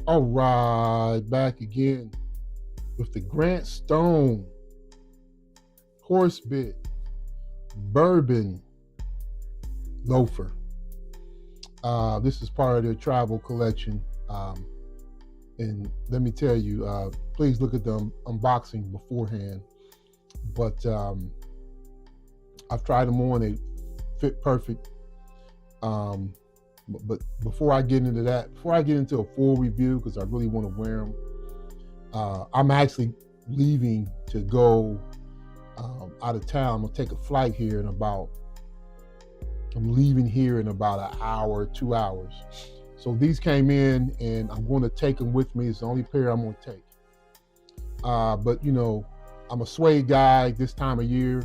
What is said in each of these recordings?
All right, back again with the Grant Stone Horsebit Bourbon Loafer. This is part of their travel collection. And let me tell you, please look at the unboxing beforehand. But I've tried them on, they fit perfect. But before I get into that, before I get into a full review, because I really want to wear them, I'm actually leaving to go out of town. I'm gonna take a flight here in about. I'm leaving here in about an hour, 2 hours. So these came in, and I'm going to take them with me. It's the only pair I'm going to take. But you know, I'm a suede guy this time of year.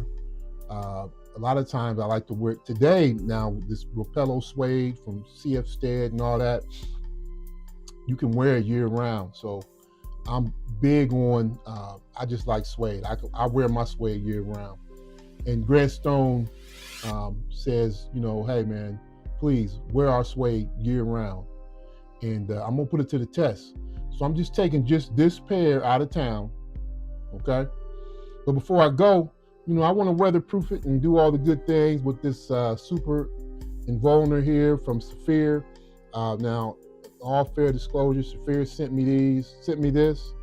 A lot of times I like to wear today. Now this Repello suede from CF Stead and all that, you can wear it year round. So I'm big on. I just like suede. I wear my suede year round. And Grant Stone says, you know, hey man, please wear our suede year round. And I'm gonna put it to the test. So I'm just taking just this pair out of town, okay? But before I go, you know, I want to weatherproof it and do all the good things with this Super Invulner here from Saphir. Now, all fair disclosure, Saphir sent me this,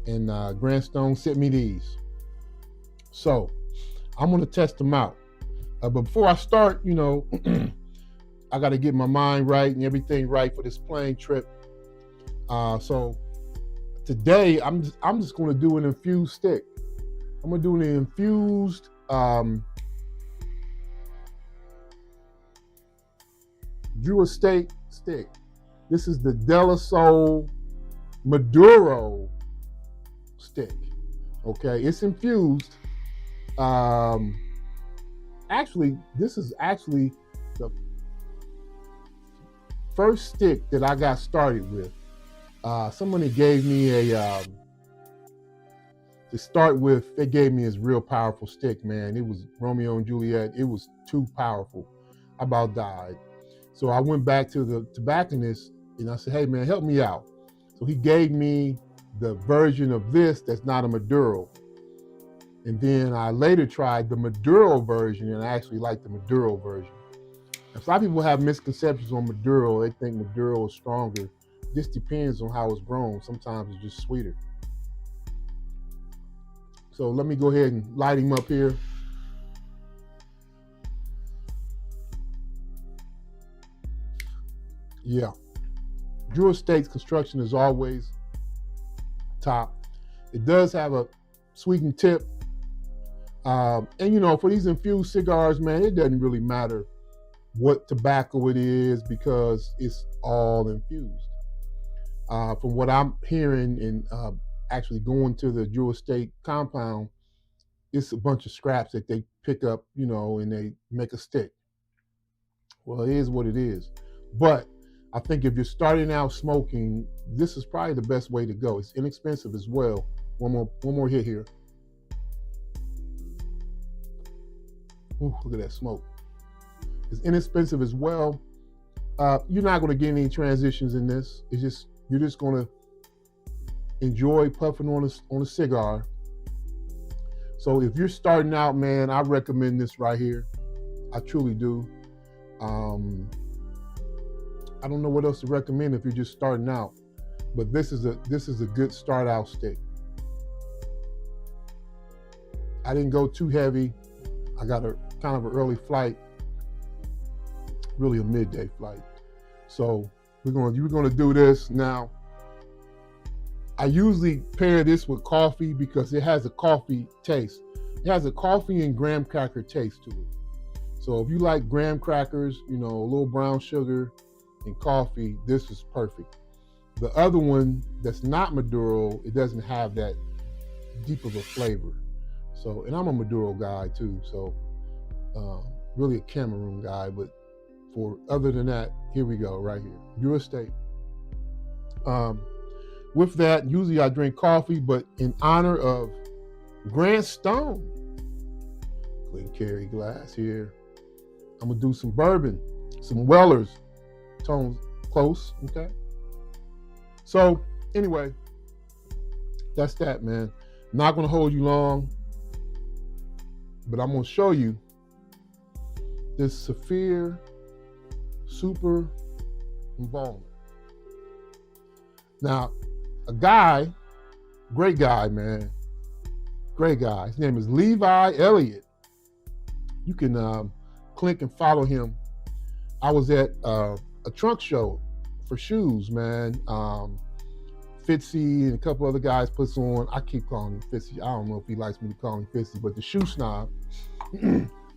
and Grant Stone sent me these. So I'm gonna test them out. But before I start, you know, I got to get my mind right and everything right for this plane trip. So today I'm just going to do an infused stick. I'm going to do an infused Drew Estate stick. This is the Del Sol Maduro stick. Okay, it's infused. Actually, this is actually the first stick that I got started with. Somebody gave me a to start with. They gave me this real powerful stick, man. It was Romeo and Juliet. It was too powerful. I about died. So I went back to the tobacconist and I said, hey man, help me out. So he gave me the version of this that's not a Maduro. And then I later tried the Maduro version, and I actually like the Maduro version. A lot of people have misconceptions on Maduro. They think Maduro is stronger. It just depends on how it's grown. Sometimes it's just sweeter. So let me go ahead and light him up here. Yeah. Drew Estate's construction is always top. It does have a sweetened tip. And you know, for these infused cigars, man, it doesn't really matter what tobacco it is because it's all infused. From what I'm hearing and actually going to the Drew Estate compound, it's a bunch of scraps that they pick up, you know, and they make a stick. Well, it is what it is. But I think if you're starting out smoking, this is probably the best way to go. It's inexpensive as well. One more hit here. Ooh, look at that smoke. It's inexpensive as well. You're not going to get any transitions in this. It's just you're just going to enjoy puffing on a cigar. So if you're starting out, man, I recommend this right here. I truly do. I don't know what else to recommend if you're just starting out, but this is a good start out stick. I didn't go too heavy. I got a kind of an early flight, really a midday flight. So we're gonna do this now. I usually pair this with coffee because it has a coffee taste. It has a coffee and graham cracker taste to it. So if you like graham crackers, you know, a little brown sugar and coffee, this is perfect. The other one that's not Maduro, it doesn't have that deep of a flavor. So, and I'm a Maduro guy too, so really a Cameroon guy, but other than that, here we go, right here, Drew Estate. With that, usually I drink coffee, but in honor of Grant Stone, clean carry glass here, I'm gonna do some bourbon, some Wellers, tones close, okay? So anyway, that's that, man. Not gonna hold you long, but I'm gonna show you this Saphir Super Invulner. Now, a guy, great guy, man, great guy. His name is Levi Elliott. You can click and follow him. I was at a trunk show for shoes, man. Fitzy and a couple other guys puts on. I keep calling him Fitzy. I don't know if he likes me to call him Fitzy, but the shoe snob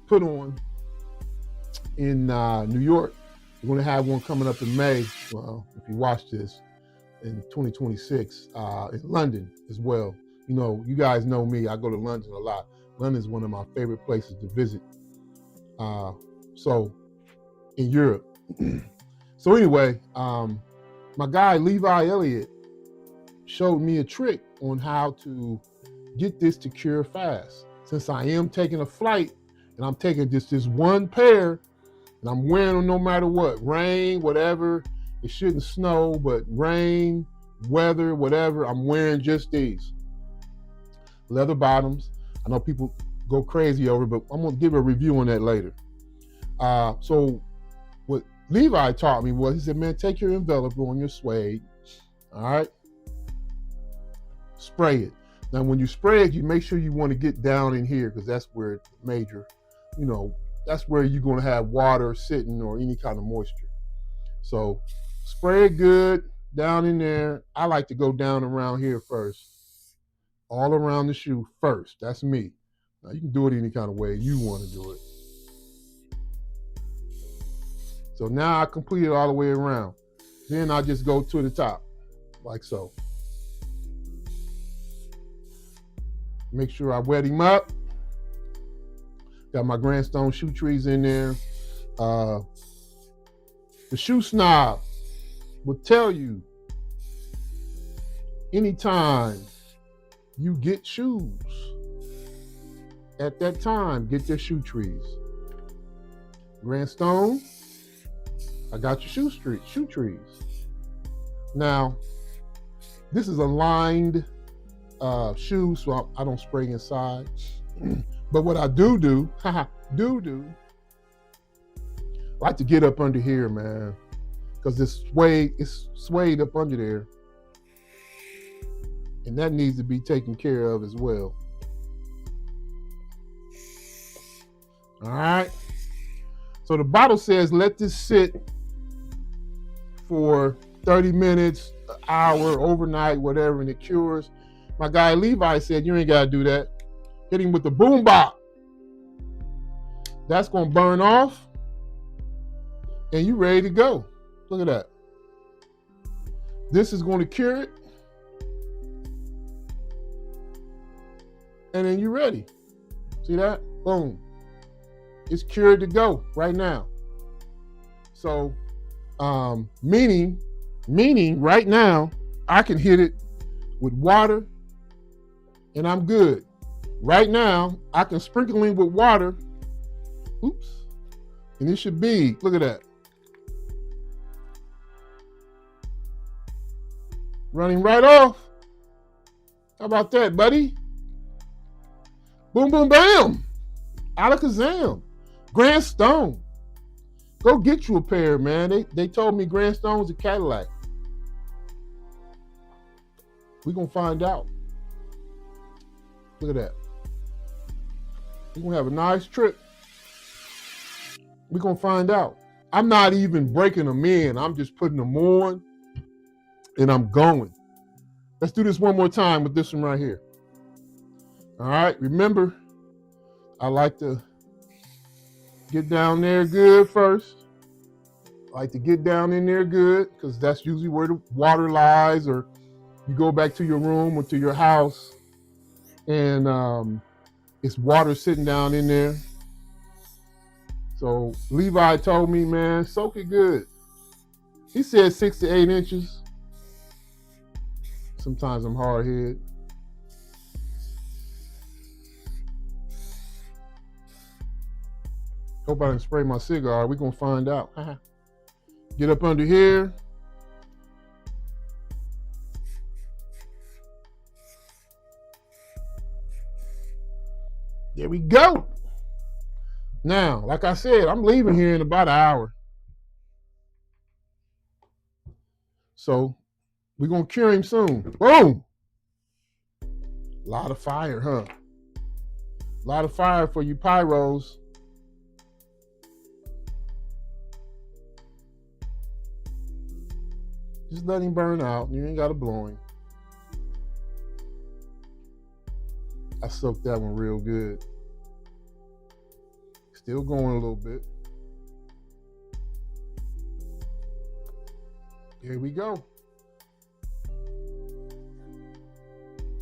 put on in New York. We're going to have one coming up in May. Well, if you watch this, in 2026 in London as well. You know, you guys know me. I go to London a lot. London is one of my favorite places to visit. So in Europe. So anyway, my guy Levi Elliott showed me a trick on how to get this to cure fast. Since I am taking a flight and I'm taking just this one pair and I'm wearing them no matter what, rain, whatever, it shouldn't snow, but rain, weather, whatever, I'm wearing just these. Leather bottoms. I know people go crazy over it, but I'm gonna give a review on that later. So what Levi taught me was, he said, man, take your enveloper on your suede, all right? Spray it. Now, when you spray it, you make sure you want to get down in here because that's where it's major, you know, that's where you're going to have water sitting or any kind of moisture. So spray it good down in there. I like to go down around here first, all around the shoe first. That's me. Now, you can do it any kind of way you want to do it. So now I complete it all the way around. Then I just go to the top, like so. Make sure I wet him up. Got my Grant Stone shoe trees in there. The shoe snob will tell you anytime you get shoes, at that time, get their shoe trees. Grant Stone, I got your shoe trees. Now, this is a lined shoe, so I don't spray inside. But what I do, I like to get up under here, man, because this suede is swayed up under there, and that needs to be taken care of as well. All right. So the bottle says let this sit for 30 minutes, an hour, overnight, whatever, and it cures. My guy Levi said, you ain't got to do that. Hit him with the boom bop. That's going to burn off, and you ready to go. Look at that. This is going to cure it, and then you're ready. See that? Boom. It's cured to go right now. So, meaning right now, I can hit it with water and I'm good. Right now, I can sprinkle in with water. Oops. And it should be, look at that. Running right off. How about that, buddy? Boom, boom, bam. Alakazam. Grant Stone. Go get you a pair, man. They told me Grant Stone's a Cadillac. We're going to find out. Look at that. We're going to have a nice trip. We're going to find out. I'm not even breaking them in. I'm just putting them on, and I'm going. Let's do this one more time with this one right here. All right. Remember, I like to get down there good first. I like to get down in there good because that's usually where the water lies, or you go back to your room or to your house and it's water sitting down in there. So Levi told me, man, soak it good. He said 6 to 8 inches. Sometimes I'm hard-headed. Hope I didn't spray my cigar. We're going to find out. Get up under here. There we go. Now, like I said, I'm leaving here in about an hour. So we're going to cure him soon. Boom. A lot of fire, huh? A lot of fire for you pyros. Just let him burn out. You ain't got to blow him. I soaked that one real good. Still going a little bit. Here we go.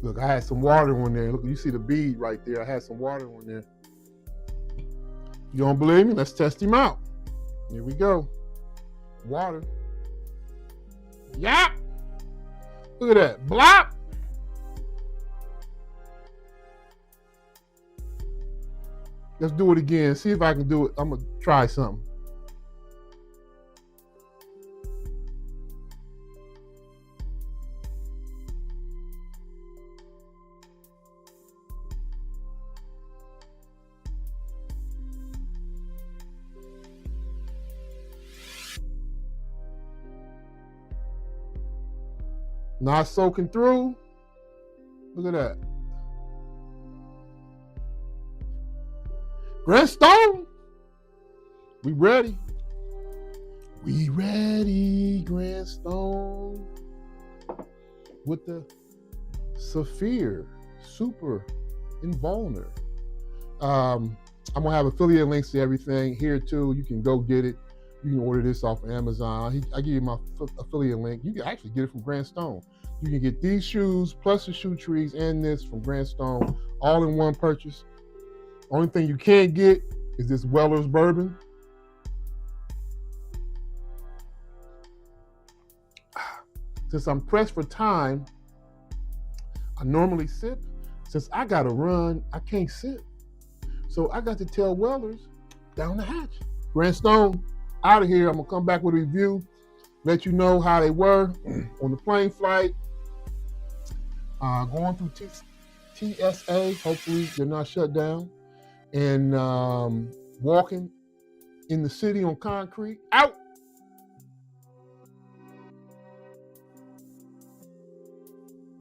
Look, I had some water on there. Look, you see the bead right there. I had some water on there. You don't believe me? Let's test him out. Here we go. Water. Yap. Look at that. Blop. Let's do it again. See if I can do it. I'm going to try something. Not soaking through. Look at that. Grant Stone. We ready. We ready, Grant Stone. With the Saphir Super Invulner. I'm going to have affiliate links to everything here too. You can go get it. You can order this off of Amazon. I give you my affiliate link. You can actually get it from Grant Stone. You can get these shoes plus the shoe trees and this from Grant Stone all in one purchase. Only thing you can't get is this Weller's bourbon. Since I'm pressed for time, I normally sip. Since I got to run, I can't sip. So I got to tell Weller's down the hatch. Grant Stone, out of here. I'm going to come back with a review, let you know how they were on the plane flight. Going through TSA, hopefully they're not shut down. And walking in the city on concrete. Out!